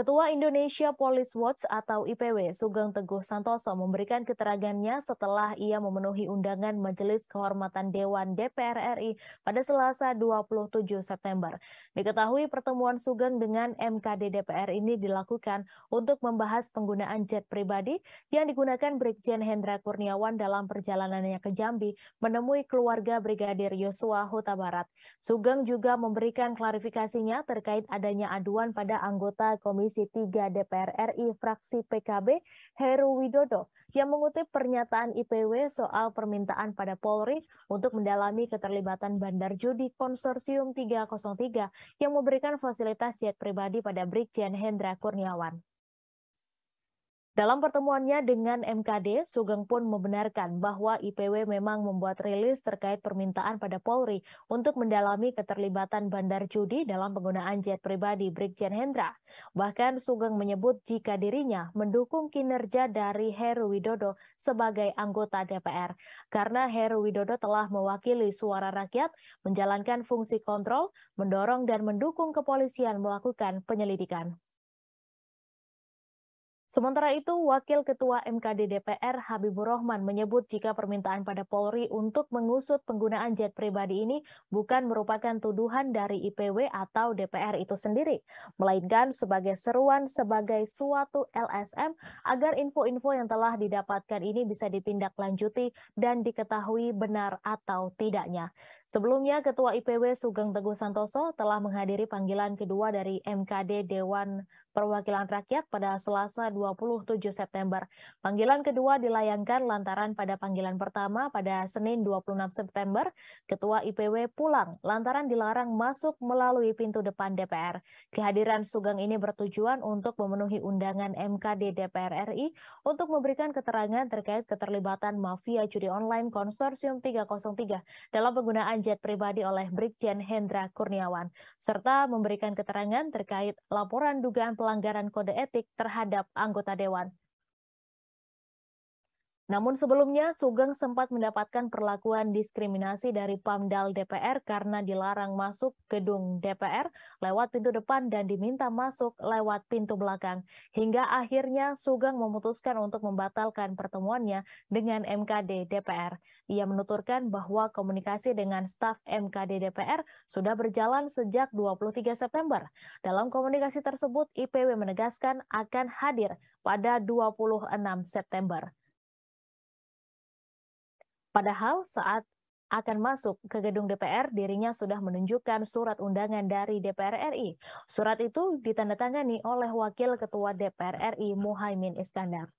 Ketua Indonesia Police Watch atau IPW Sugeng Teguh Santoso memberikan keterangannya setelah ia memenuhi undangan Majelis Kehormatan Dewan DPR RI pada Selasa 27 September. Diketahui pertemuan Sugeng dengan MKD DPR ini dilakukan untuk membahas penggunaan jet pribadi yang digunakan Brigjen Hendra Kurniawan dalam perjalanannya ke Jambi menemui keluarga Brigadir Yosua Huta Barat. Sugeng juga memberikan klarifikasinya terkait adanya aduan pada anggota Komisi 3 DPR RI fraksi PKB Heru Widodo yang mengutip pernyataan IPW soal permintaan pada Polri untuk mendalami keterlibatan bandar judi Konsorsium 303 yang memberikan fasilitas jet pribadi pada Brigjen Hendra Kurniawan. Dalam pertemuannya dengan MKD, Sugeng pun membenarkan bahwa IPW memang membuat rilis terkait permintaan pada Polri untuk mendalami keterlibatan bandar judi dalam penggunaan jet pribadi Brigjen Hendra. Bahkan Sugeng menyebut jika dirinya mendukung kinerja dari Heru Widodo sebagai anggota DPR, karena Heru Widodo telah mewakili suara rakyat, menjalankan fungsi kontrol, mendorong dan mendukung kepolisian melakukan penyelidikan. Sementara itu, Wakil Ketua MKD DPR Habibur Rahman menyebut jika permintaan pada Polri untuk mengusut penggunaan jet pribadi ini bukan merupakan tuduhan dari IPW atau DPR itu sendiri, melainkan sebagai seruan sebagai suatu LSM agar info-info yang telah didapatkan ini bisa ditindaklanjuti dan diketahui benar atau tidaknya. Sebelumnya, Ketua IPW Sugeng Teguh Santoso telah menghadiri panggilan kedua dari MKD Dewan Perwakilan Rakyat pada Selasa 27 September. Panggilan kedua dilayangkan lantaran pada panggilan pertama pada Senin 26 September, Ketua IPW pulang lantaran dilarang masuk melalui pintu depan DPR. Kehadiran Sugeng ini bertujuan untuk memenuhi undangan MKD DPR RI untuk memberikan keterangan terkait keterlibatan mafia judi online Konsorsium 303 dalam penggunaan jet pribadi oleh Brigjen Hendra Kurniawan, serta memberikan keterangan terkait laporan dugaan pelanggaran kode etik terhadap anggota dewan. Namun sebelumnya, Sugeng sempat mendapatkan perlakuan diskriminasi dari Pamdal DPR karena dilarang masuk gedung DPR lewat pintu depan dan diminta masuk lewat pintu belakang. Hingga akhirnya Sugeng memutuskan untuk membatalkan pertemuannya dengan MKD DPR. Ia menuturkan bahwa komunikasi dengan staf MKD DPR sudah berjalan sejak 23 September. Dalam komunikasi tersebut, IPW menegaskan akan hadir pada 26 September. Padahal saat akan masuk ke gedung DPR, dirinya sudah menunjukkan surat undangan dari DPR RI. Surat itu ditandatangani oleh Wakil Ketua DPR RI Muhaimin Iskandar.